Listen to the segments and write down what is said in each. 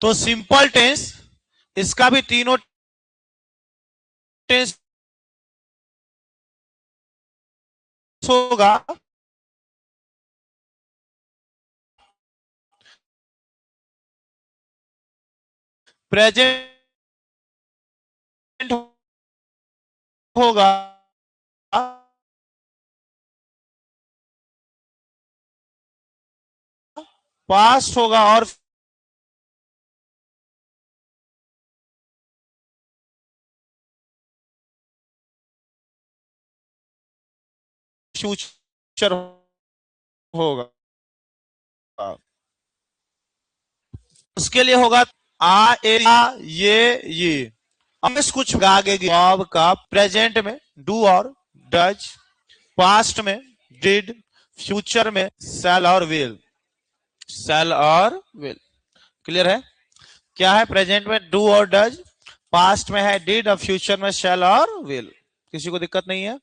तो simple tense इसका भी तीनों टेंस होगा। प्रेजेंट होगा, पास्ट होगा और फ्यूचर होगा। उसके लिए होगा आ एरिया ये अब कुछ आगे जॉब का प्रेजेंट में डू और डज, पास्ट में डिड, फ्यूचर में शैल और विल। शैल और विल क्लियर है? क्या है? प्रेजेंट में डू और डज, पास्ट में है डिड और फ्यूचर में शैल और विल। किसी को दिक्कत नहीं है?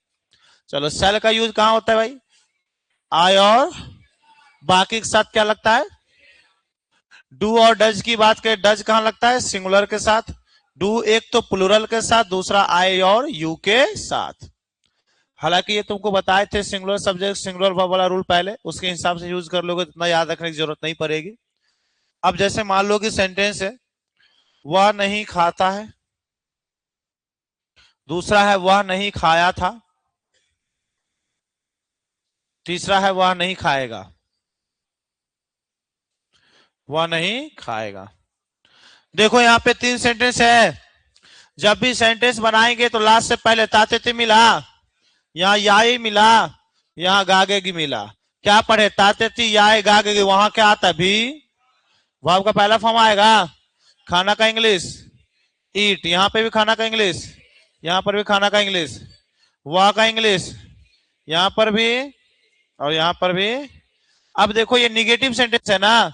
चलो, शैल का यूज कहां होता है भाई? आई और बाकी के साथ क्या लगता है? डू और डज की बात करें, डज कहां लगता है? सिंगुलर के साथ। डू एक तो प्लूरल के साथ, दूसरा आई और यू के साथ। हालांकि ये तुमको बताए थे सिंगुलर सब्जेक्ट सिंगुलर वर्ब वाला रूल पहले, उसके हिसाब से यूज कर लोगे, इतना याद रखने की जरूरत नहीं पड़ेगी। अब जैसे मान लो कि सेंटेंस है वह नहीं खाता है, दूसरा है वह नहीं खाया था, तीसरा है वह नहीं खाएगा। वह नहीं खाएगा। देखो यहाँ पे 3 सेंटेंस है। जब भी सेंटेंस बनाएंगे तो लास्ट से पहले ताते मिला, यहाँ याई मिला, यहाँ गागेगी मिला। क्या पढ़े? ताते याई गागेगी, वहां क्या आता है? भी वर्ब का पहला फॉर्म आएगा। खाना का इंग्लिश ईट, यहाँ पे भी खाना का इंग्लिश, यहाँ पर भी खाना का इंग्लिश, वह का इंग्लिश यहाँ पर भी और यहाँ पर भी। अब देखो ये निगेटिव सेंटेंस है ना,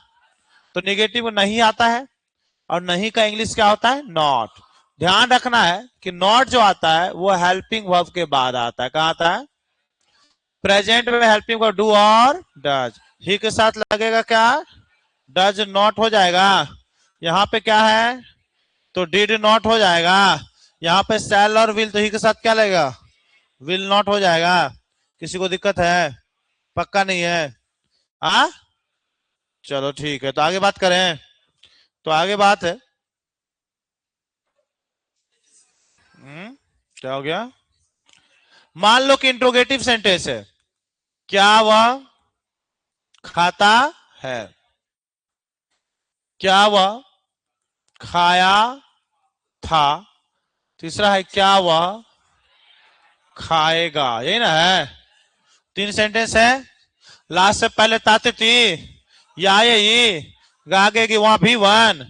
तो निगेटिव नहीं आता है, और नहीं का इंग्लिश क्या होता है? नॉट। ध्यान रखना है कि नॉट जो आता है वो हेल्पिंग वर्ब के बाद आता है। कहा आता है? प्रेजेंट में हेल्पिंग वर्ब डू और डज, ही के साथ लगेगा क्या? डज नॉट हो जाएगा। यहाँ पे क्या है? तो डिड नॉट हो जाएगा। यहाँ पे शैल और विल, तो ही के साथ क्या लगेगा? विल नॉट हो जाएगा। किसी को दिक्कत है? पक्का नहीं है? हाँ, चलो ठीक है, तो आगे बात करें। तो आगे बात है, क्या हो गया? मान लो कि इंट्रोगेटिव सेंटेंस है, क्या वह खाता है, क्या वह खाया था, तीसरा है क्या वह खाएगा। यही ना है? 3 सेंटेंस है। लास्ट से पहले ताते थी, या ये गागेगी, वहां भी वन,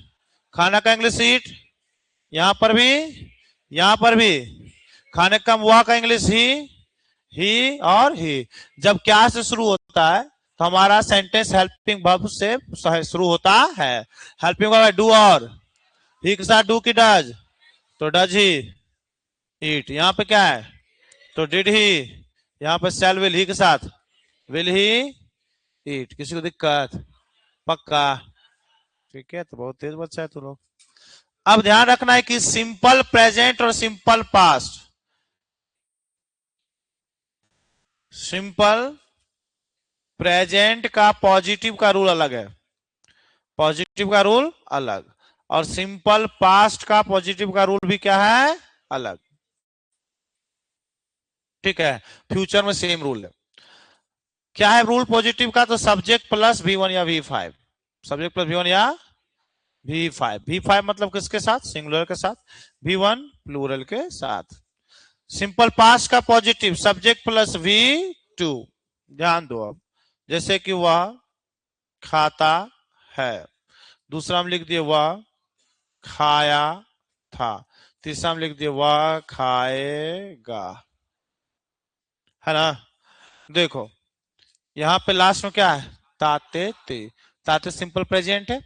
खाना का इंग्लिश ईट, यहां पर भी, यहां पर भी खाने का हुआ का इंग्लिश ही और ही। जब क्या से शुरू होता है तो हमारा सेंटेंस हेल्पिंग वर्ब से शुरू होता है। हेल्पिंग वर्ब डू और ही के साथ डू की डज, तो डज ही ईट। यहाँ पे क्या है? तो डिड ही। यहाँ पे शैल विल, ही के साथ विल ही ईट। किसी को दिक्कत? पक्का? ठीक है, तो बहुत तेज बच्चा है तू लोग। अब ध्यान रखना है कि सिंपल प्रेजेंट और सिंपल पास्ट, सिंपल प्रेजेंट का पॉजिटिव का रूल अलग है, पॉजिटिव का रूल अलग, और सिंपल पास्ट का पॉजिटिव का रूल भी क्या है? अलग। ठीक है, फ्यूचर में सेम रूल है। क्या है रूल पॉजिटिव का? तो सब्जेक्ट प्लस V1 या V5, सब्जेक्ट प्लस V1 या V5। V5 मतलब किसके साथ? सिंगुलर के साथ। V1 प्लूरल के साथ। सिंपल पास्ट का पॉजिटिव सब्जेक्ट प्लस V2। ध्यान दो अब, जैसे कि वह खाता है, दूसरा हम लिख दिए वह खाया था, तीसरा हम लिख दिए वह खाएगा, है ना? देखो यहां पे लास्ट में क्या है? ताते ते। ताते सिंपल प्रेजेंट है,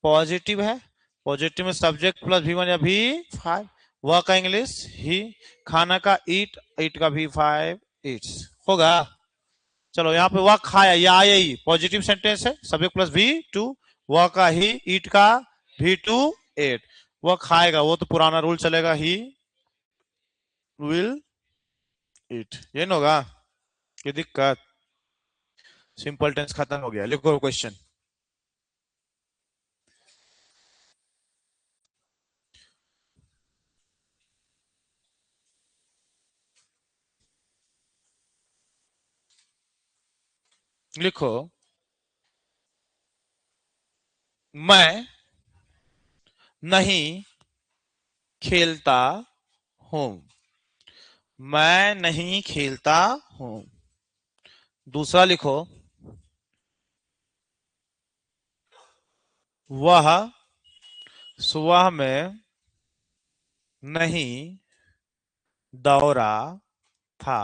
पॉजिटिव है, पॉजिटिव में सब्जेक्ट प्लस V1 या V5, वह का इंग्लिश ही, खाना का ईट, ईट का V5 ईट्स होगा। चलो यहाँ पे वह खाया, या पॉजिटिव सेंटेंस है, सब्जेक्ट प्लस V2, वह का ही, ईट का V2 8। वह खाएगा, वो तो पुराना रूल चलेगा, ही विल ईट। ये ना होगा ये दिक्कत। सिंपल टेंस खत्म हो गया, लिखो क्वेश्चन। लिखो, मैं नहीं खेलता हूं। मैं नहीं खेलता हूं। दूसरा लिखो, वह सुबह में नहीं दौड़ा था।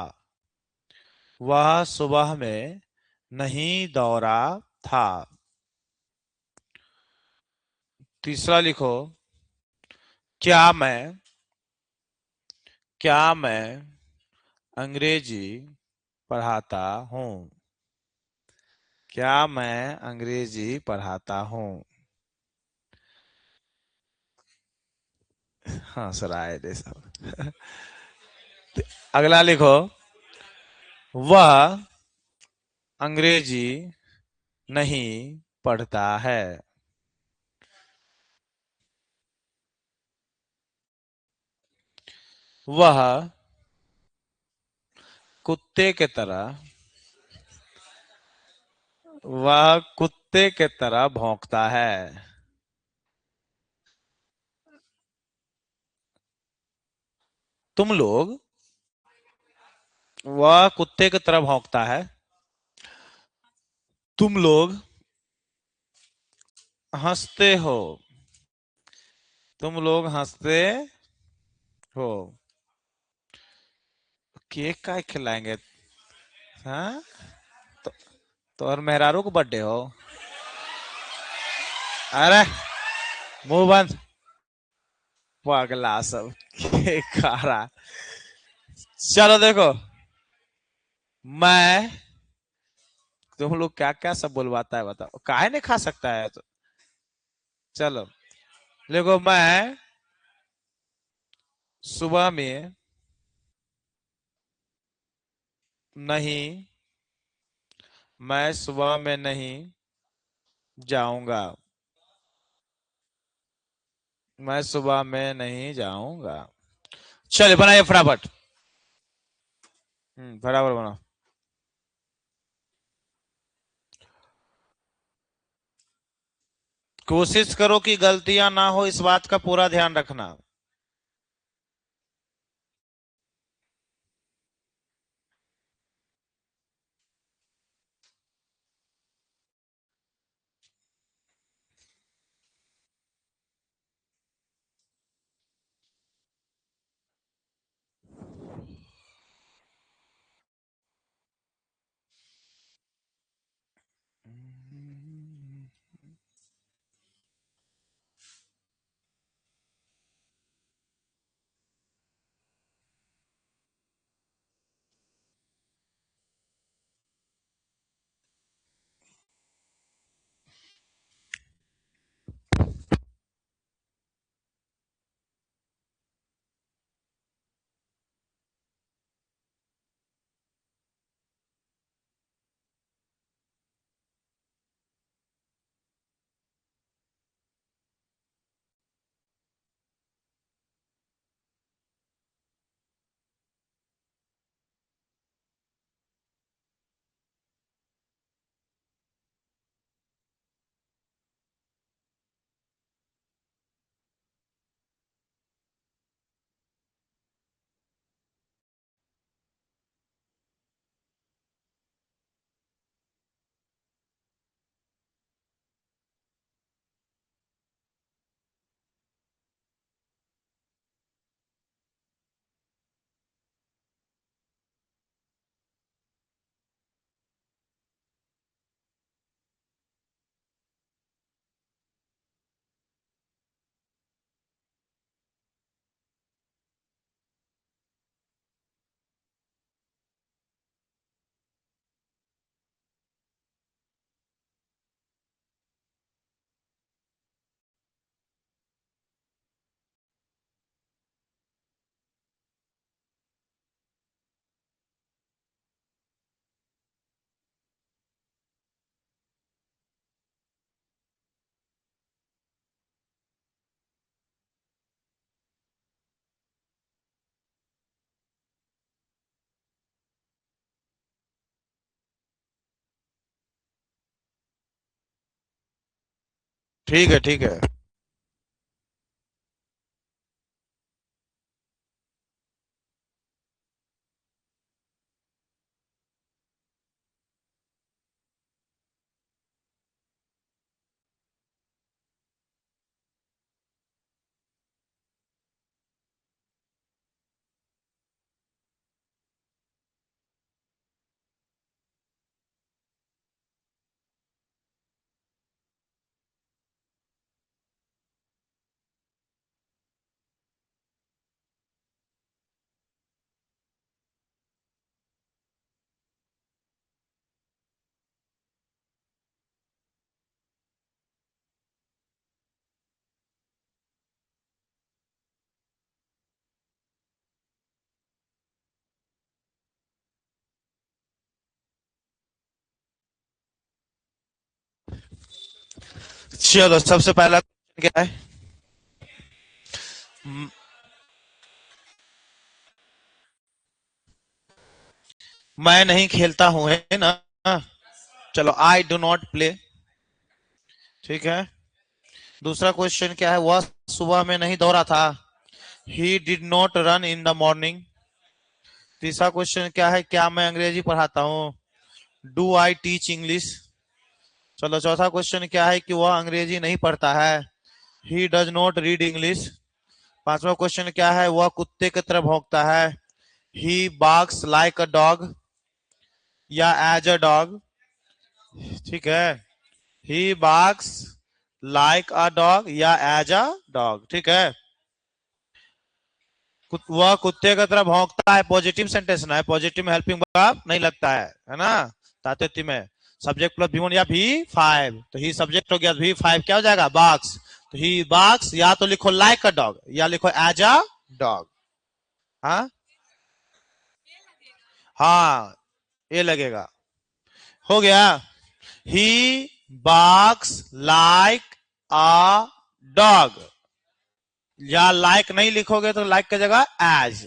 वह सुबह में नहीं दौड़ा था। तीसरा लिखो, क्या मैं क्या मैं अंग्रेजी पढ़ाता हूँ। क्या मैं अंग्रेजी पढ़ाता हूँ। हाँ सर आए थे सब। अगला लिखो, वह अंग्रेजी नहीं पढ़ता है। वह कुत्ते के तरह वह कुत्ते के तरह भौंकता है। तुम लोग वह कुत्ते की तरह भौंकता है। तुम लोग हंसते हो। तुम लोग हंसते हो। केक का खिलाएंगे? हाँ, तो, तो और मेहरारू को बर्थडे हो? अरे मुंह बंद, पगला सब। केक खा रहा है। चलो देखो, मैं तुम लोग क्या क्या सब बुलवाता है, बताओ काहे नहीं खा सकता है तो। चलो देखो, मैं सुबह में नहीं मैं सुबह में नहीं जाऊंगा। मैं सुबह में नहीं जाऊंगा। चलिए बनाइए फटाफट। फटाफट बनाओ। कोशिश करो कि गलतियां ना हो, इस बात का पूरा ध्यान रखना। ठीक है, ठीक है। चलो, सबसे पहला क्वेश्चन क्या है? म- मैं नहीं खेलता हूं, है ना? चलो, आई डू नॉट प्ले। ठीक है। दूसरा क्वेश्चन क्या है? वह सुबह में नहीं दौड़ा था। He did not run in the morning. तीसरा क्वेश्चन क्या है? क्या मैं अंग्रेजी पढ़ाता हूँ? Do I teach English. चलो, चौथा क्वेश्चन क्या है? कि वह अंग्रेजी नहीं पढ़ता है। He does not read English. पांचवा क्वेश्चन क्या है? वह कुत्ते की तरह भौंकता है। ही बार्क्स लाइक अ डॉग या एज अ डॉग। ठीक है। ही बार्क्स लाइक अ डॉग या एज अ डॉग। ठीक है। वह कुत्ते की तरह भौंकता है, पॉजिटिव सेंटेंस ना है, पॉजिटिव में हेल्पिंग वर्ब नहीं लगता है ना? ताते में सब्जेक्ट प्लस V1 या V5, तो ही सब्जेक्ट हो गया, V5 क्या हो जाएगा? बाक्स। तो ही बाक्स, या तो लिखो लाइक अ डॉग या लिखो एज अ डॉग। हाँ, हाँ, ये लगेगा। हो गया। ही बाक्स लाइक अ डॉग, या लाइक नहीं लिखोगे तो लाइक की जगह एज,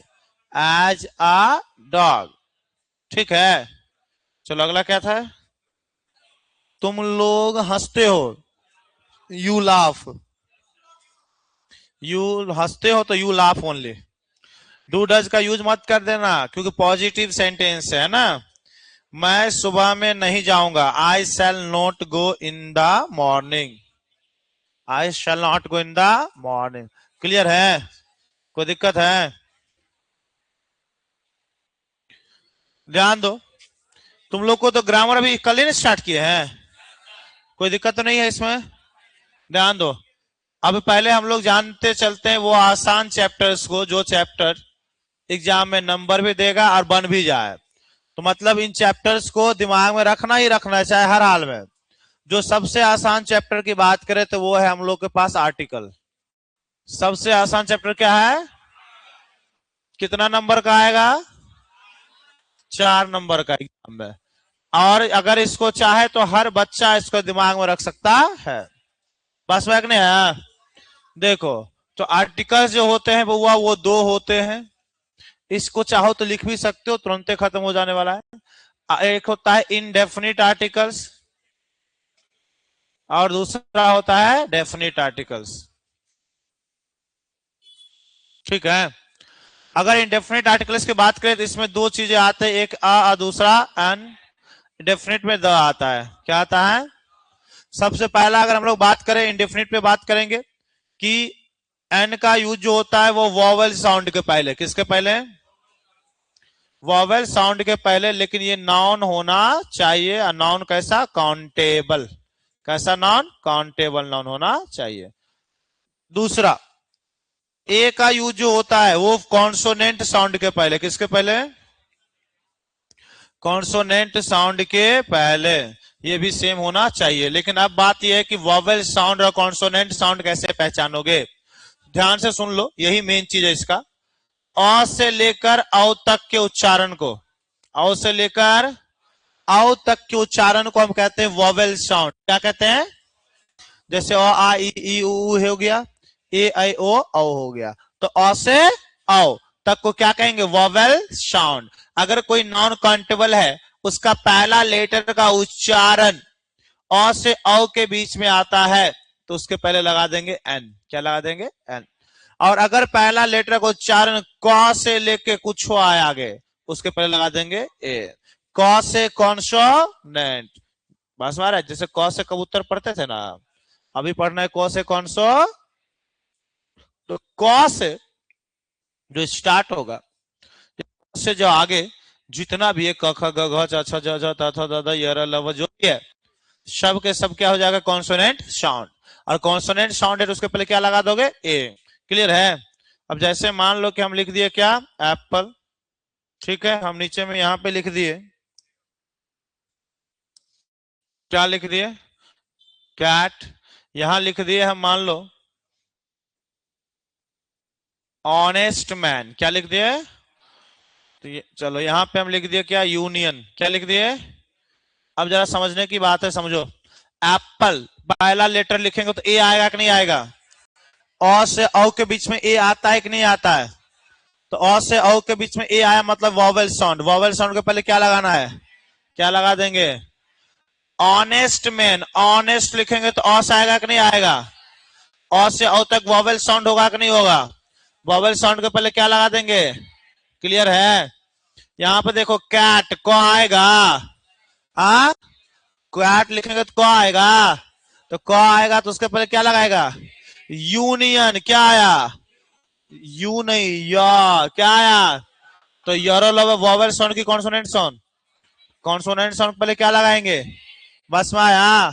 एज अ डॉग। ठीक है। चलो, अगला क्या था? तुम लोग हंसते हो, यू लाफ। यू हंसते हो तो you laugh only. Do does का यूज मत कर देना, क्योंकि पॉजिटिव सेंटेंस है ना। मैं सुबह में नहीं जाऊंगा। I shall not go in the morning. I shall not go in the morning. Clear है? कोई दिक्कत है? ध्यान दो। तुम लोग को तो ग्रामर अभी कल ही ने स्टार्ट किए हैं। कोई दिक्कत तो नहीं है इसमें? ध्यान दो। अब पहले हम लोग जानते चलते हैं वो आसान चैप्टर्स को, जो चैप्टर एग्जाम में नंबर भी देगा और बन भी जाए। तो मतलब इन चैप्टर्स को दिमाग में रखना ही रखना है, चाहे हर हाल में। जो सबसे आसान चैप्टर की बात करें तो वो है हम लोग के पास आर्टिकल। सबसे आसान चैप्टर क्या है? कितना नंबर का आएगा? 4 नंबर का एग्जाम में। और अगर इसको चाहे तो हर बच्चा इसको दिमाग में रख सकता है। बस वैक नहीं है। देखो, तो आर्टिकल्स जो होते हैं वो दो होते हैं। इसको चाहो तो लिख भी सकते हो, तुरंत खत्म हो जाने वाला है। एक होता है इनडेफिनिट आर्टिकल्स और दूसरा होता है डेफिनिट आर्टिकल्स। ठीक है। अगर इंडेफिनिट आर्टिकल्स की बात करें तो इसमें दो चीजें आते हैं, एक आ और दूसरा एन। इंडेफिनिट में द आता है। क्या आता है? सबसे पहला अगर हम लोग बात करें, इंडेफिनिट पे बात करेंगे कि एन का यूज जो होता है वो वॉवेल साउंड के पहले। किसके पहले? वॉवेल साउंड के पहले। लेकिन ये नाउन होना चाहिए, और नाउन कैसा? काउंटेबल। कैसा नाउन? काउंटेबल नाउन होना चाहिए। दूसरा, ए का यूज जो होता है वो कॉन्सोनेंट साउंड के पहले। किसके पहले? कॉन्सोनेंट साउंड के पहले। ये भी सेम होना चाहिए। लेकिन अब बात यह है कि वॉवेल साउंड और कॉन्सोनेंट साउंड कैसे पहचानोगे? ध्यान से सुन लो, यही मेन चीज है इसका। अ से लेकर औ तक के उच्चारण को, औ से लेकर औ तक के उच्चारण को हम कहते हैं वॉवेल साउंड। क्या कहते हैं? जैसे अ आ इ ई उ हो गया, ए आई ओ औ हो गया। तो अ से औ तक को क्या कहेंगे? Vowel sound. अगर कोई नॉन काउंटेबल है, उसका पहला लेटर का उच्चारण अ से औ के बीच में आता है, तो उसके पहले लगा देंगे एन। क्या लगा देंगे? एन। और अगर पहला लेटर को उच्चारण क से लेके कुछ हो आए आगे, उसके पहले लगा देंगे ए। क से कॉन्सोनेंट, बस मारा, जैसे क से कबूतर पढ़ते थे ना, अभी पढ़ना है क से कॉन्सो। तो क से जो स्टार्ट होगा, से जो आगे जितना भी है क ख ग घ च छ ज झ त थ द ध य र ल व जो भी है, सब के सब क्या हो जाएगा? Consonant sound. और कॉन्सोनेंट साउंड है तो उसके पहले क्या लगा दोगे? ए। क्लियर है? अब जैसे मान लो कि हम लिख दिए क्या? एप्पल। ठीक है, हम नीचे में यहां पे लिख दिए, क्या लिख दिए? कैट। यहां लिख दिए हम, मान लो ऑनेस्ट मैन। क्या लिख दिए? तो ये चलो यहां पे हम लिख दिए क्या? यूनियन। क्या लिख दिए? अब जरा समझने की बात है, समझो। एप्पल पहला लेटर लिखेंगे तो ए आएगा कि नहीं आएगा? अ से औ के बीच में ए आता है कि नहीं आता है? तो अ से औ के बीच में ए आया मतलब वॉवेल साउंड। वॉवेल साउंड के पहले क्या लगाना है? क्या लगा देंगे? Honest man. ऑनेस्ट लिखेंगे तो अ से आएगा कि नहीं आएगा? अ से औ तक वॉवेल साउंड होगा कि नहीं होगा? वॉवेल साउंड के पहले क्या लगा देंगे? क्लियर है? यहां पे देखो कैट को आएगा, हाँ, क्वाट लिखेंगे तो क आएगा। तो क आएगा तो उसके पहले क्या लगाएगा? यूनियन। क्या आया? यू नहीं, या। क्या आया? तो यूरो लव वॉवेल साउंड की कॉन्सोनेंट साउंड। कॉन्सोनेंट साउंड पहले क्या लगाएंगे? बस में आया।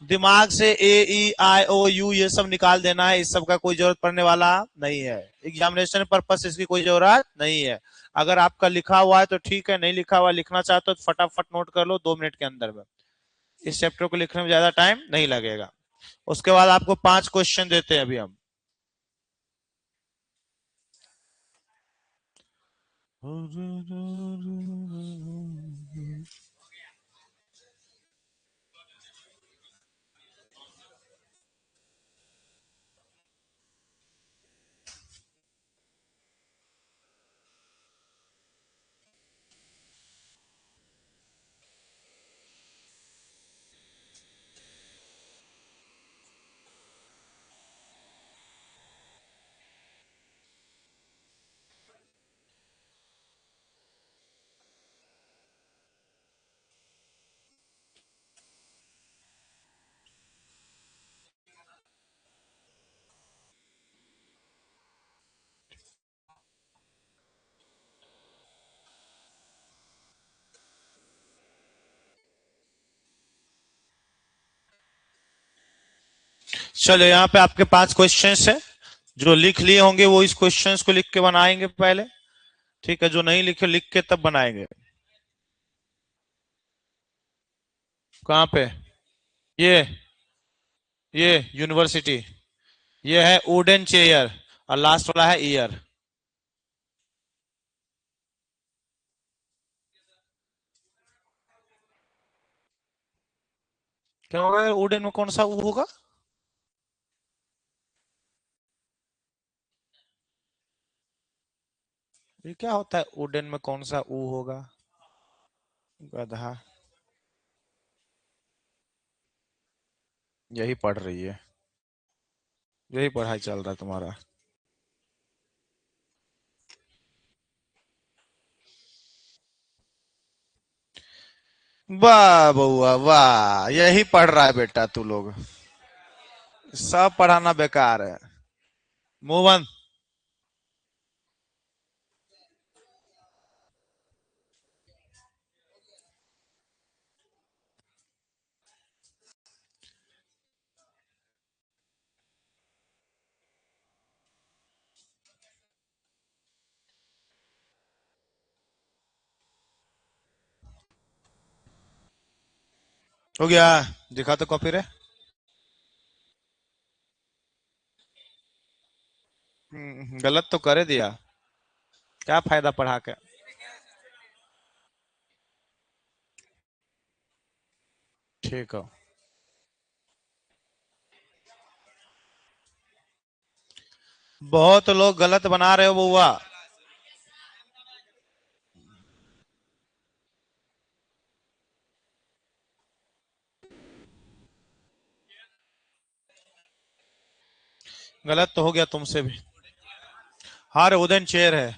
दिमाग से ए ई आई ओ यू ये सब निकाल देना है, इस सब का कोई जरूरत पड़ने वाला नहीं है। एग्जामिनेशन पर्पस इसकी कोई जरूरत नहीं है। अगर आपका लिखा हुआ है तो ठीक है, नहीं लिखा हुआ लिखना चाहते हो तो फटाफट नोट कर लो 2 मिनट के अंदर में। इस चैप्टर को लिखने में ज्यादा टाइम नहीं लगेगा। उसके बाद आपको 5 क्वेश्चन देते हैं अभी हम। चलो यहाँ पे आपके 5 क्वेश्चंस है। जो लिख लिए होंगे वो इस क्वेश्चंस को लिख के बनाएंगे पहले। ठीक है, जो नहीं लिखे लिख के तब बनाएंगे। कहाँ पे? ये ये यूनिवर्सिटी। ये है वुडन चेयर, और लास्ट वाला है ईयर। क्या होगा? वुडन में कौन सा ऊ होगा? ये क्या होता है? वुडन में कौन सा ऊ होगा? गधा। यही पढ़ रही है, यही पढ़ाई चल रहा है तुम्हारा। वाह बउआ वाह, यही पढ़ रहा है बेटा तू लोग। सब पढ़ाना बेकार है। Move on. हो गया? दिखा तो कॉपी रे। गलत तो करे दिया, क्या फायदा पढ़ा के। ठीक है। बहुत लोग गलत बना रहे हो बुआ। गलत तो हो गया तुमसे भी। हाँ वुडन चेयर है।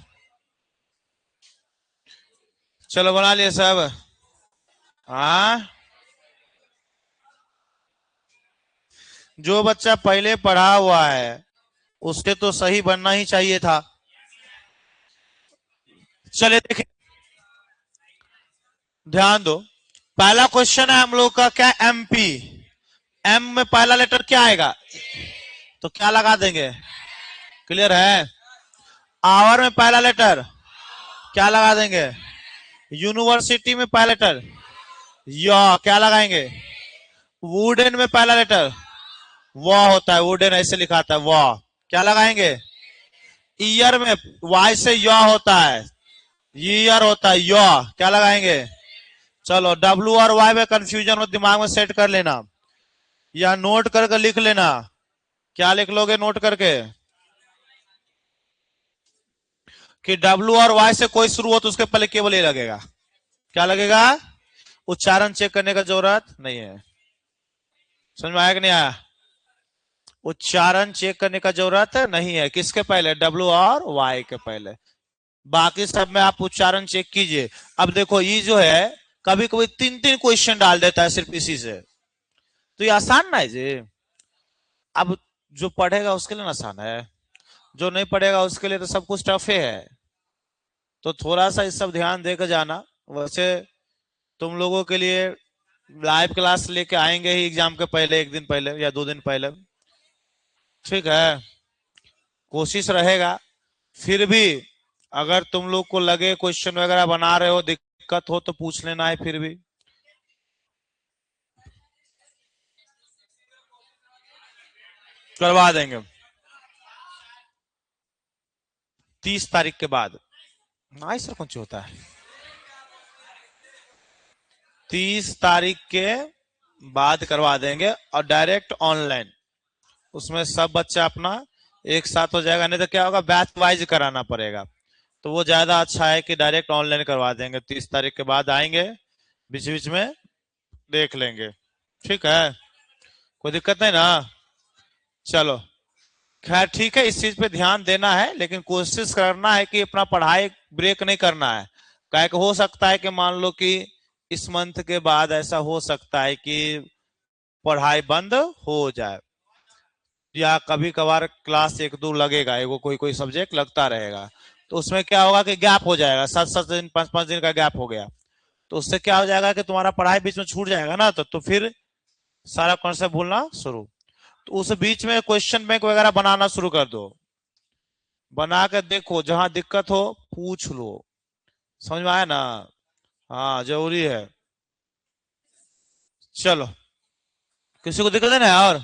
चलो बना लिए सब। हाँ जो बच्चा पहले पढ़ा हुआ है उसके तो सही बनना ही चाहिए था। चले देखें, ध्यान दो। पहला क्वेश्चन है हम लोग का क्या, एमपी। एम में पहला लेटर क्या आएगा, तो क्या लगा देंगे। क्लियर है। आवर में पहला लेटर क्या लगा देंगे। यूनिवर्सिटी में पहला लेटर या क्या लगाएंगे। वुडन में पहला लेटर वॉ होता है, वुडन ऐसे लिखाता है वॉ, क्या लगाएंगे। ईयर में वाई से यॉ होता है, ईयर होता है यॉ, क्या लगाएंगे। चलो डब्ल्यू और वाई में कंफ्यूजन हो दिमाग में सेट कर लेना या नोट करके लिख लेना। क्या लिख लोगे नोट करके कि डब्ल्यू और वाई से कोई शुरू हो तो उसके पहले केवल ए लगेगा। क्या लगेगा, उच्चारण चेक करने का जरूरत नहीं है। समझ में आया कि नहीं आया। उच्चारण चेक करने का जरूरत नहीं है, किसके पहले, डब्ल्यू और वाई के पहले। बाकी सब में आप उच्चारण चेक कीजिए। अब देखो ये जो है कभी कभी तीन तीन क्वेश्चन डाल देता है सिर्फ इसी से, तो ये आसान ना है जी। अब जो पढ़ेगा उसके लिए आसान है, जो नहीं पढ़ेगा उसके लिए तो सब कुछ टफ है। तो थोड़ा सा इस सब ध्यान देकर जाना। वैसे तुम लोगों के लिए लाइव क्लास लेके आएंगे ही एग्जाम के पहले, एक दिन पहले या 2 दिन पहले, ठीक है। कोशिश रहेगा। फिर भी अगर तुम लोग को लगे क्वेश्चन वगैरह बना रहे हो दिक्कत हो तो पूछ लेना है फिर भी। करवा देंगे 30 तारीख के बाद। ना सर कौन सी होता है 30 तारीख के बाद करवा देंगे और डायरेक्ट ऑनलाइन। उसमें सब बच्चा अपना एक साथ हो जाएगा, नहीं तो क्या होगा बैच वाइज कराना पड़ेगा। तो वो ज्यादा अच्छा है कि डायरेक्ट ऑनलाइन करवा देंगे, 30 तारीख के बाद आएंगे, बीच बीच में देख लेंगे, ठीक है। कोई दिक्कत नहीं ना। चलो खैर ठीक है, इस चीज पे ध्यान देना है, लेकिन कोशिश करना है कि अपना पढ़ाई ब्रेक नहीं करना है। क्या हो सकता है कि मान लो कि इस मंथ के बाद ऐसा हो सकता है कि पढ़ाई बंद हो जाए, या कभी कभार क्लास 1-2 लगेगा, एगो कोई कोई सब्जेक्ट लगता रहेगा, तो उसमें क्या होगा कि गैप हो जाएगा, 7-7 दिन 5-5 दिन का गैप हो गया, तो उससे क्या हो जाएगा कि तुम्हारा पढ़ाई बीच में छूट जाएगा ना, तो फिर सारा कॉन्सेप्ट भूलना शुरू। तो उस बीच में क्वेश्चन बैंक वगैरह बनाना शुरू कर दो, बना के देखो, जहां दिक्कत हो पूछ लो। समझ में आया ना। हाँ जरूरी है। चलो किसी को दिक्कत है ना और,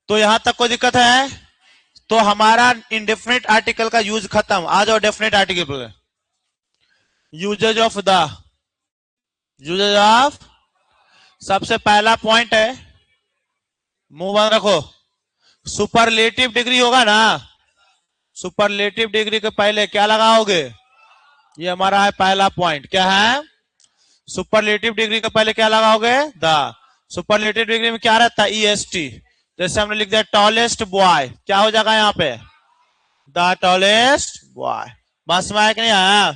तो यहां तक कोई दिक्कत है, तो हमारा इंडेफिनिट आर्टिकल का यूज खत्म। आ जाओ डेफिनेट आर्टिकल पे। Uses of the, uses of, सबसे पहला पॉइंट है, मुंह बंद रखो, सुपरलेटिव डिग्री होगा ना, सुपरलेटिव डिग्री के पहले क्या लगाओगे, ये हमारा है पहला पॉइंट, क्या है, सुपरलेटिव डिग्री के पहले क्या लगाओगे, द। सुपरलेटिव डिग्री में क्या रहता है, ईएसटी। जैसे हमने लिख दिया टॉलेस्ट बॉय, क्या हो जाएगा यहाँ पे, द टॉलेस्ट बॉय। बस में आया कि नहीं आया,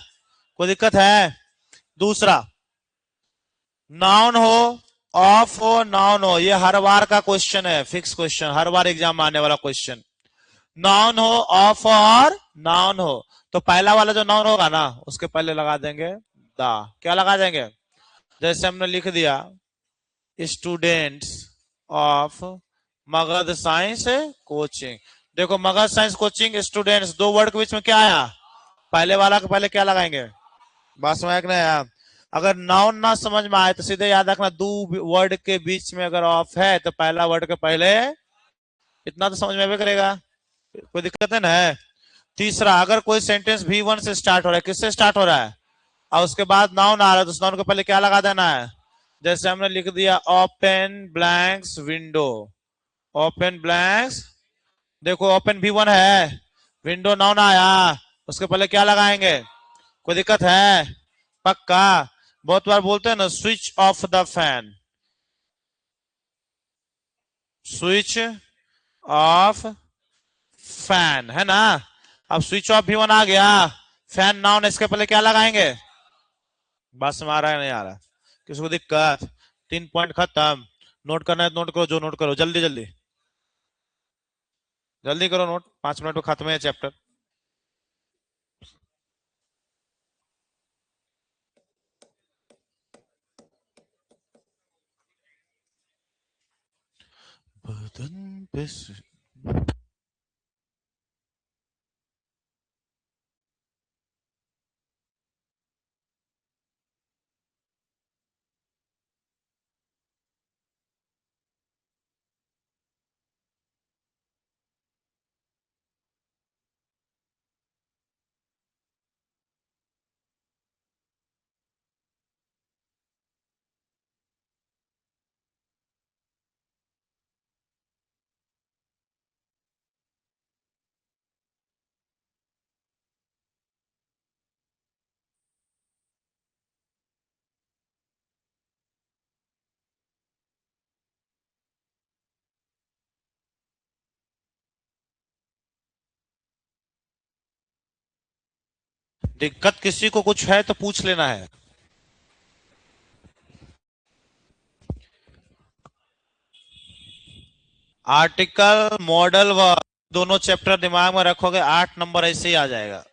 कोई दिक्कत है। दूसरा, नाउन हो ऑफ हो नाउन हो, ये हर बार का क्वेश्चन है, फिक्स क्वेश्चन, हर बार एग्जाम में आने वाला क्वेश्चन। नाउन हो ऑफ और नाउन हो, तो पहला वाला जो नाउन होगा ना उसके पहले लगा देंगे द। क्या लगा देंगे, जैसे हमने लिख दिया students of Magadh science coaching. देखो मगध साइंस कोचिंग स्टूडेंट्स, दो वर्ड के बीच में क्या आया, पहले वाला के पहले क्या लगाएंगे। बस में एक नया, अगर नाउन ना समझ में आए तो सीधे याद रखना, दो वर्ड के बीच में अगर ऑफ है तो पहला वर्ड के पहले, इतना तो समझ में भी करेगा, कोई दिक्कत है ना है। तीसरा, अगर कोई सेंटेंस V1 से स्टार्ट हो रहा है, किससे स्टार्ट हो रहा है, और उसके बाद नाउन आ रहा है, तो उस नाउन के पहले क्या लगा देना है। जैसे हमने लिख दिया open blanks window, open blanks, देखो ओपन V1 है, विंडो नाउन आया, उसके पहले क्या लगाएंगे, कोई दिक्कत है, पक्का। बहुत बार बोलते हैं ना switch off the fan, switch off fan, है ना। अब स्विच ऑफ भी बना गया, फैन नाउन, इसके पहले क्या लगाएंगे? बस में आ रहा है नहीं आ रहा? किसको दिक्कत? 3 पॉइंट खत्म। नोट करना है तो नोट करो, जो नोट करो, जल्दी जल्दी जल्दी करो नोट, 5 मिनट में खत्म है चैप्टर। बदन पे दिक्कत किसी को कुछ है तो पूछ लेना है। आर्टिकल, मॉडल, व दोनों चैप्टर दिमाग में रखोगे, 8 नंबर ऐसे ही आ जाएगा।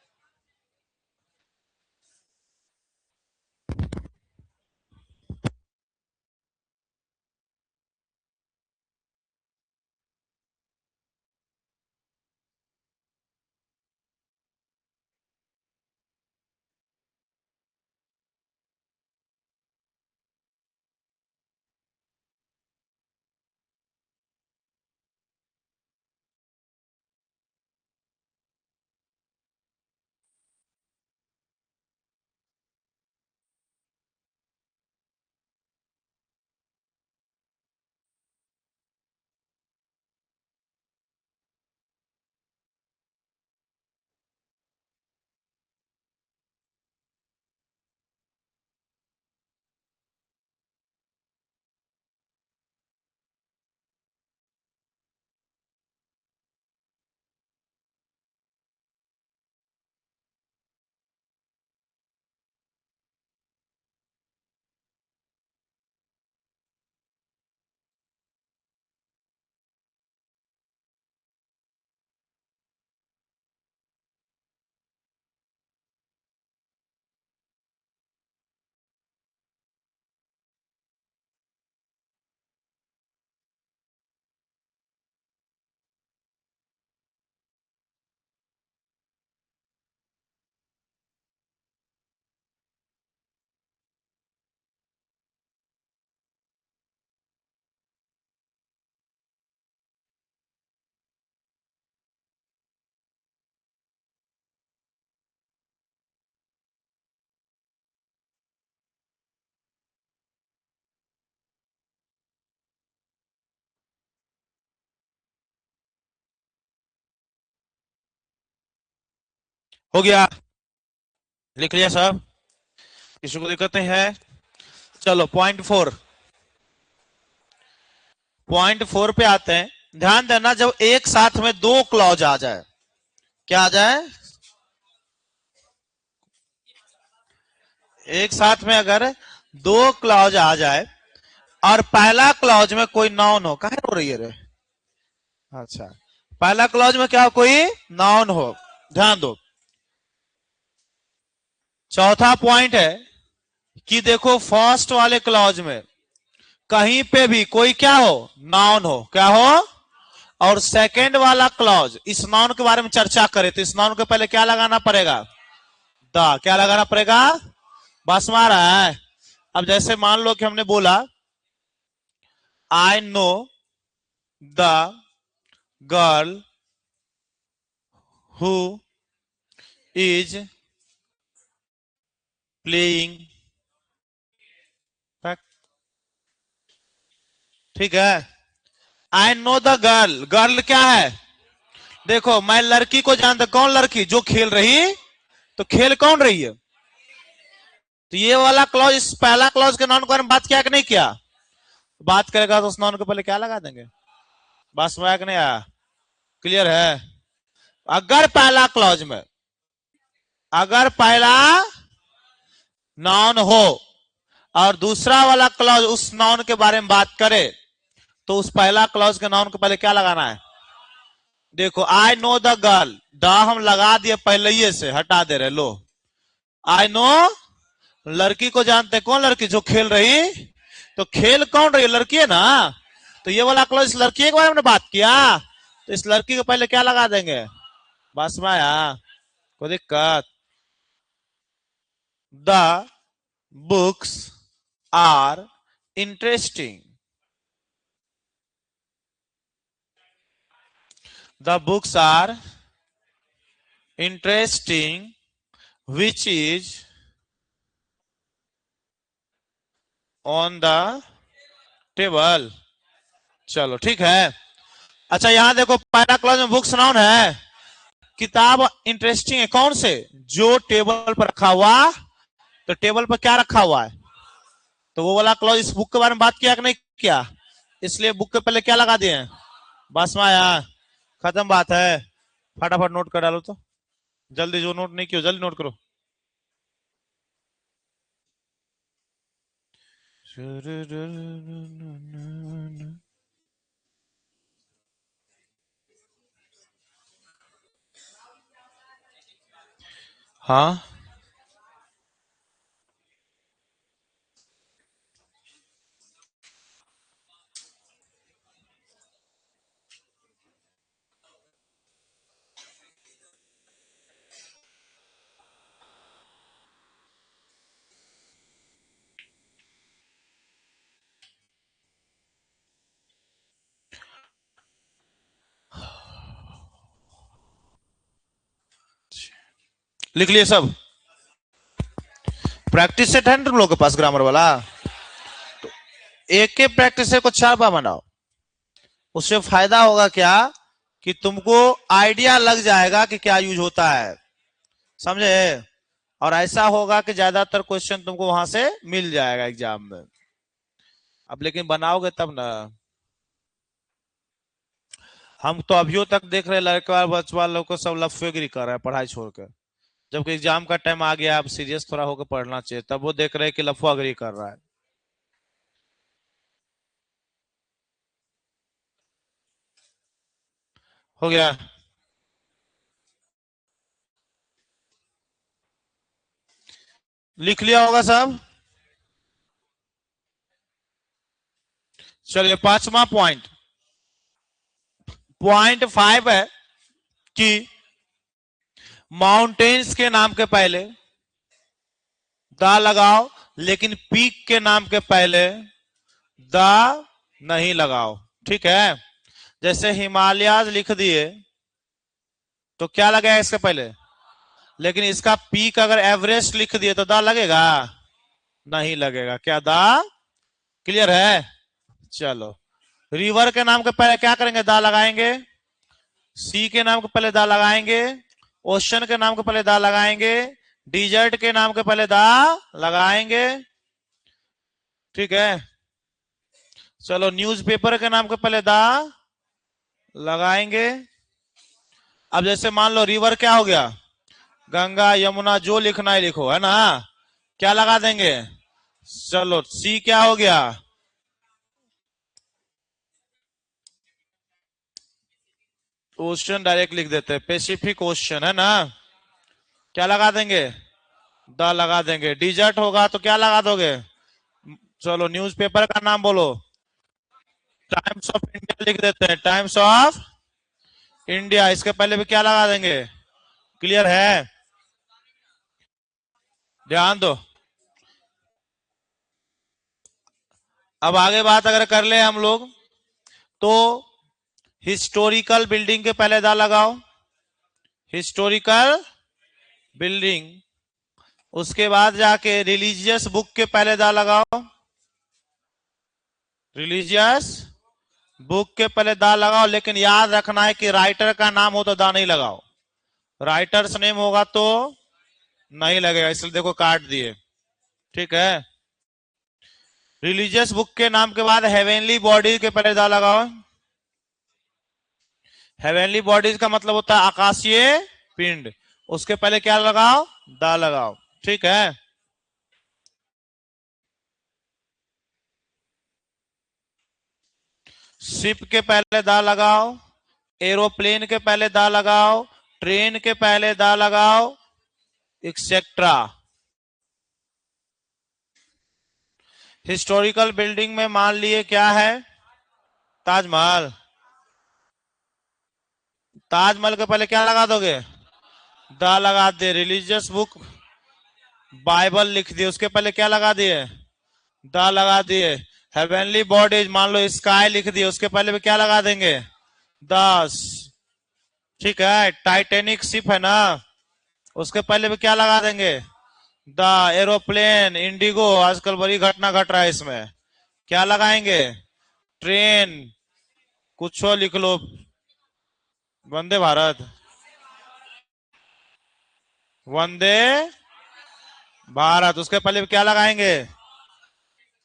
हो गया? लिख लिया सब? किसी को दिक्कत नहीं है? चलो पॉइंट 4, पॉइंट 4 पे आते हैं। ध्यान देना, जब एक साथ में दो क्लॉज आ जाए, क्या आ जाए? एक साथ में अगर दो क्लॉज आ जाए और पहला क्लॉज में कोई नाउन हो, कहा हो रही है रे? अच्छा, पहला क्लॉज में क्या हो? कोई नाउन हो। ध्यान दो, चौथा पॉइंट है कि देखो फर्स्ट वाले क्लॉज में कहीं पे भी कोई क्या हो? नाउन हो। क्या हो? और सेकंड वाला क्लॉज, इस नाउन के बारे में चर्चा करें तो इस नाउन के पहले क्या लगाना पड़ेगा? द। क्या लगाना पड़ेगा? बस में आ रहा है? अब जैसे मान लो कि हमने बोला I know the girl who is playing, ठीक है। I know the girl, girl क्या है? देखो मैं लड़की को जानता, कौन लड़की? जो खेल रही, तो खेल कौन रही है? तो ये वाला क्लॉज, इस पहला क्लॉज के नाउन के बारे में बात किया कि नहीं किया? बात करेगा तो उस नाउन के पहले क्या लगा देंगे? बस में कि नहीं आया? क्लियर है? अगर पहला क्लॉज में अगर पहला नाउन हो और दूसरा वाला क्लॉज उस नाउन के बारे में बात करे, तो उस पहला क्लॉज के नाउन को पहले क्या लगाना है? देखो, I know the girl, the हम लगा दिए पहले ही से, हटा दे रहे। लो, आई नो, लड़की को जानते, कौन लड़की? जो खेल रही। तो खेल कौन रही? लड़की है ना। तो ये वाला क्लॉज इस लड़की के बारे में बात किया, तो इस लड़की को पहले क्या लगा देंगे? बस में आया, कोई दिक्कत? The books are interesting, the books are interesting which is on the table। चलो ठीक है। अच्छा, यहां देखो, पहला क्लॉज में बुक्स नाउन है, किताब इंटरेस्टिंग है, कौन से? जो टेबल पर रखा हुआ। तो टेबल पर क्या रखा हुआ है? तो वो वाला क्लॉज इस बुक के बारे में बात किया कि नहीं किया? इसलिए बुक के पहले क्या लगा दिए? बस में आया, खत्म बात है। फटाफट नोट कर डालो तो, जल्दी, जो नोट नहीं किया जल्दी नोट करो। हाँ, लिख लिए सब? प्रैक्टिस सेट है ना तुम लोग के पास ग्रामर वाला? तो एक के प्रैक्टिस सेट को 4 बार बनाओ। उससे फायदा होगा क्या कि तुमको आइडिया लग जाएगा कि क्या यूज होता है, समझे? और ऐसा होगा कि ज्यादातर क्वेश्चन तुमको वहां से मिल जाएगा एग्जाम में। अब लेकिन बनाओगे तब ना। हम तो अभियो तक देख रहे लड़का बचवा लोग को सब लफेगिरी कर रहा है पढ़ाई छोड़कर, जबकि एग्जाम का टाइम आ गया, अब सीरियस थोड़ा होकर पढ़ना चाहिए, तब वो देख रहे हैं कि लफुआगिरी कर रहा है। हो गया? लिख लिया होगा सब? चलिए, 5वां पॉइंट, पॉइंट 5 है कि माउंटेन्स के नाम के पहले द लगाओ, लेकिन पीक के नाम के पहले द नहीं लगाओ, ठीक है? जैसे हिमालयाज लिख दिए तो क्या लगेगा इसके पहले? लेकिन इसका पीक अगर एवरेस्ट लिख दिए तो द लगेगा? नहीं लगेगा। क्या द क्लियर है? चलो, रिवर के नाम के पहले क्या करेंगे? दा लगाएंगे। सी के नाम के पहले दा लगाएंगे। ओशन के नाम के पहले दा लगाएंगे। डिजर्ट के नाम के पहले दा लगाएंगे, ठीक है? चलो, न्यूज़पेपर के नाम के पहले दा लगाएंगे। अब जैसे मान लो रिवर क्या हो गया? गंगा यमुना, जो लिखना है लिखो, है ना? क्या लगा देंगे? चलो, सी क्या हो गया? ओशन डायरेक्ट लिख देते हैं, पैसिफिक ओशन, है ना? क्या लगा देंगे? द लगा देंगे। डिजर्ट होगा तो क्या लगा दोगे? चलो, न्यूज़पेपर का नाम बोलो। टाइम्स ऑफ इंडिया लिख देते हैं, टाइम्स ऑफ इंडिया। इसके पहले भी क्या लगा देंगे? क्लियर है? ध्यान दो। अब आगे बात अगर कर ले हम लोग, तो हिस्टोरिकल बिल्डिंग के पहले दा लगाओ, हिस्टोरिकल बिल्डिंग। उसके बाद जाके रिलीजियस बुक के पहले दा लगाओ, रिलीजियस बुक के पहले दा लगाओ। लेकिन याद रखना है कि राइटर का नाम हो तो दा नहीं लगाओ, राइटर्स नेम होगा तो नहीं लगेगा, इसलिए देखो काट दिए, ठीक है? रिलीजियस बुक के नाम के बाद हेवेनली बॉडी के पहले दा लगाओ, हेवेनली बॉडीज का मतलब होता है आकाशीय पिंड। उसके पहले क्या लगाओ? दा लगाओ। ठीक है। शिप के पहले दा लगाओ, एरोप्लेन के पहले दा लगाओ, ट्रेन के पहले दा लगाओ, एक्सेट्रा। हिस्टोरिकल बिल्डिंग में मान लिए क्या है? ताजमहल। ताजमहल के पहले क्या लगा दोगे? दा लगा दे। रिलीजियस बुक बाइबल लिख दिए, उसके पहले क्या लगा दिए? दा लगा दिए। हेवेनली बॉडीज मान लो स्काई लिख दिए, उसके पहले भी क्या लगा देंगे? दस। ठीक है। टाइटेनिक शिप है ना, उसके पहले भी क्या लगा देंगे? द। एरोप्लेन, इंडिगो, आजकल बड़ी घटना घट रहा है इसमें, क्या लगाएंगे? ट्रेन, कुछ लिख लो, वंदे भारत, वंदे भारत, उसके पहले भी क्या लगाएंगे?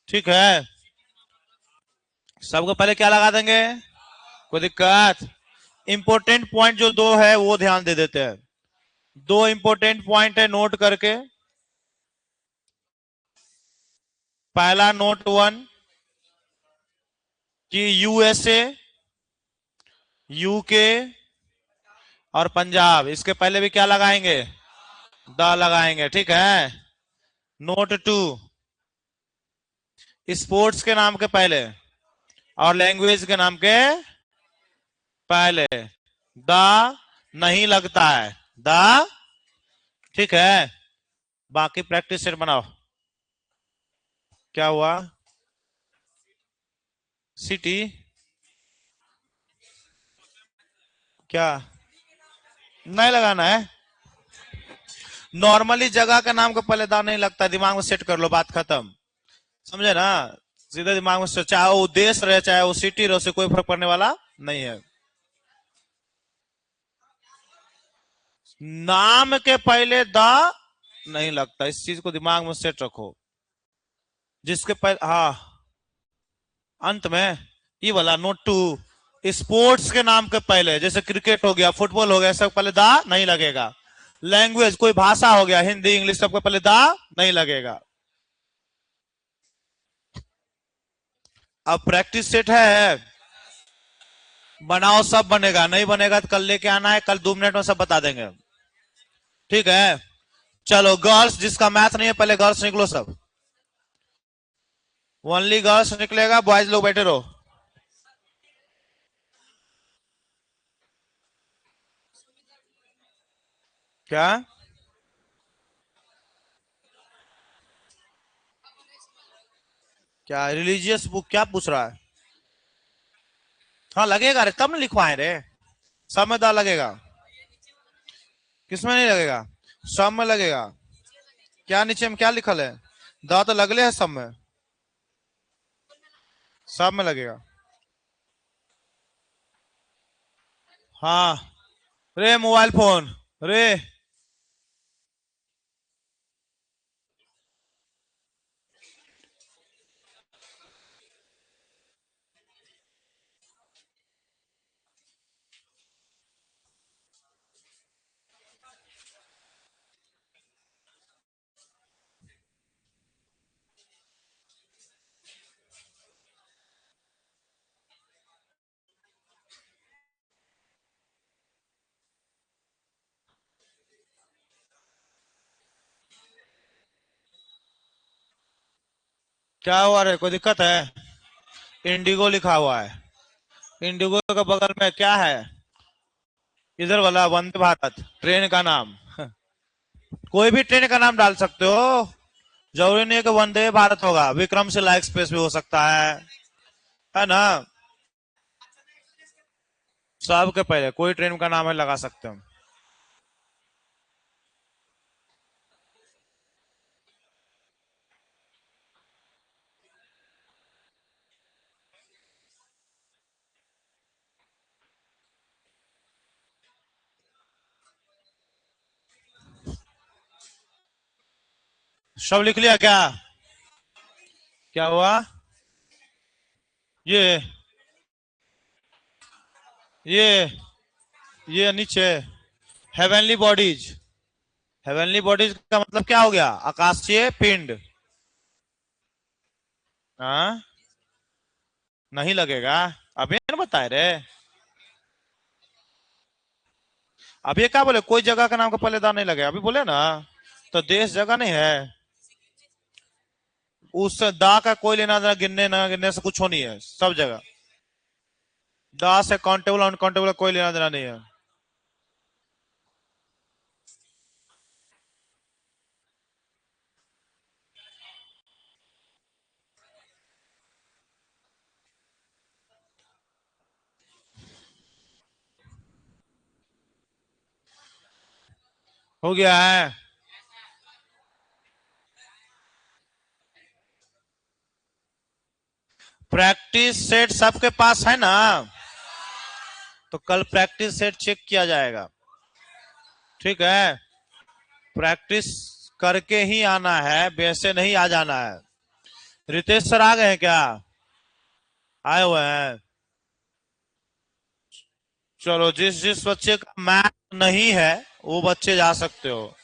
ठीक है। सबको पहले क्या लगा देंगे? कोई दिक्कत? इंपोर्टेंट पॉइंट जो दो है वो ध्यान दे देते हैं। दो इंपोर्टेंट पॉइंट है, नोट करके। पहला नोट वन कि यूएसए, यूके और पंजाब, इसके पहले भी क्या लगाएंगे? द लगाएंगे। ठीक है। नोट टू, स्पोर्ट्स के नाम के पहले और लैंग्वेज के नाम के पहले द नहीं लगता है। द। ठीक है। बाकी प्रैक्टिस सेट बनाओ। क्या हुआ? सिटी? क्या नहीं लगाना है? नॉर्मली जगह का नाम के पहले दा नहीं लगता, दिमाग में सेट कर लो, बात खत्म। समझे ना? सीधे दिमाग में चाहे वो देश रहे चाहे वो सिटी रहे, उससे कोई फर्क पड़ने वाला नहीं है। नाम के पहले दा नहीं लगता, इस चीज को दिमाग में सेट रखो। जिसके पहले हाँ, अंत में ये वाला नोट टू, स्पोर्ट्स के नाम के पहले जैसे क्रिकेट हो गया, फुटबॉल हो गया, सब पहले दा नहीं लगेगा। लैंग्वेज कोई भाषा हो गया, हिंदी इंग्लिश, सबके पहले दा नहीं लगेगा। अब प्रैक्टिस सेट है, बनाओ, सब बनेगा। नहीं बनेगा तो कल लेके आना है, कल 2 मिनट में सब बता देंगे। ठीक है। चलो गर्ल्स, जिसका मैथ नहीं है पहले गर्ल्स निकलो सब। ओनली गर्ल्स निकलेगा, बॉयज लोग बैठे रहो। क्या? क्या रिलीजियस बुक क्या पूछ रहा है? हाँ लगेगा रे, तब न लिखवाए रे। सब में दा लगेगा। किसमें नहीं लगेगा? सब में लगेगा। क्या नीचे में क्या लिखल है? दा तो लगले है सब में। सब में लगेगा। हाँ। रे मोबाइल फोन, रे। क्या हुआ रे, कोई दिक्कत है? इंडिगो लिखा हुआ है। इंडिगो के बगल में क्या है? इधर वाला वंदे भारत ट्रेन का नाम। कोई भी ट्रेन का नाम डाल सकते हो, जरूरी नहीं है कि वंदे भारत होगा, विक्रमशिला एक्सप्रेस भी हो सकता है ना? सबके पहले कोई ट्रेन का नाम है लगा सकते हो। सब लिख लिया क्या? क्या हुआ? ये ये ये नीचे हेवनली बॉडीज। हेवनली बॉडीज का मतलब क्या हो गया? आकाशीय पिंड। हाँ, नहीं लगेगा। अब ये ना बताए रे। अब ये क्या बोले? कोई जगह का नाम का पहले दान नहीं लगे, अभी बोले ना। तो देश जगह नहीं है। उस दा का कोई लेना देना गिनने ना गिनने से कुछ हो नहीं है, सब जगह। दा से काउंटेबल अनकाउंटेबल कोई लेना देना नहीं है। हो गया है। प्रैक्टिस सेट सबके पास है ना? तो कल प्रैक्टिस सेट चेक किया जाएगा। ठीक है। प्रैक्टिस करके ही आना है, वैसे नहीं आ जाना है। रितेश सर आ गए हैं क्या? आए हुए हैं। चलो, जिस जिस बच्चे का मैथ नहीं है वो बच्चे जा सकते हो।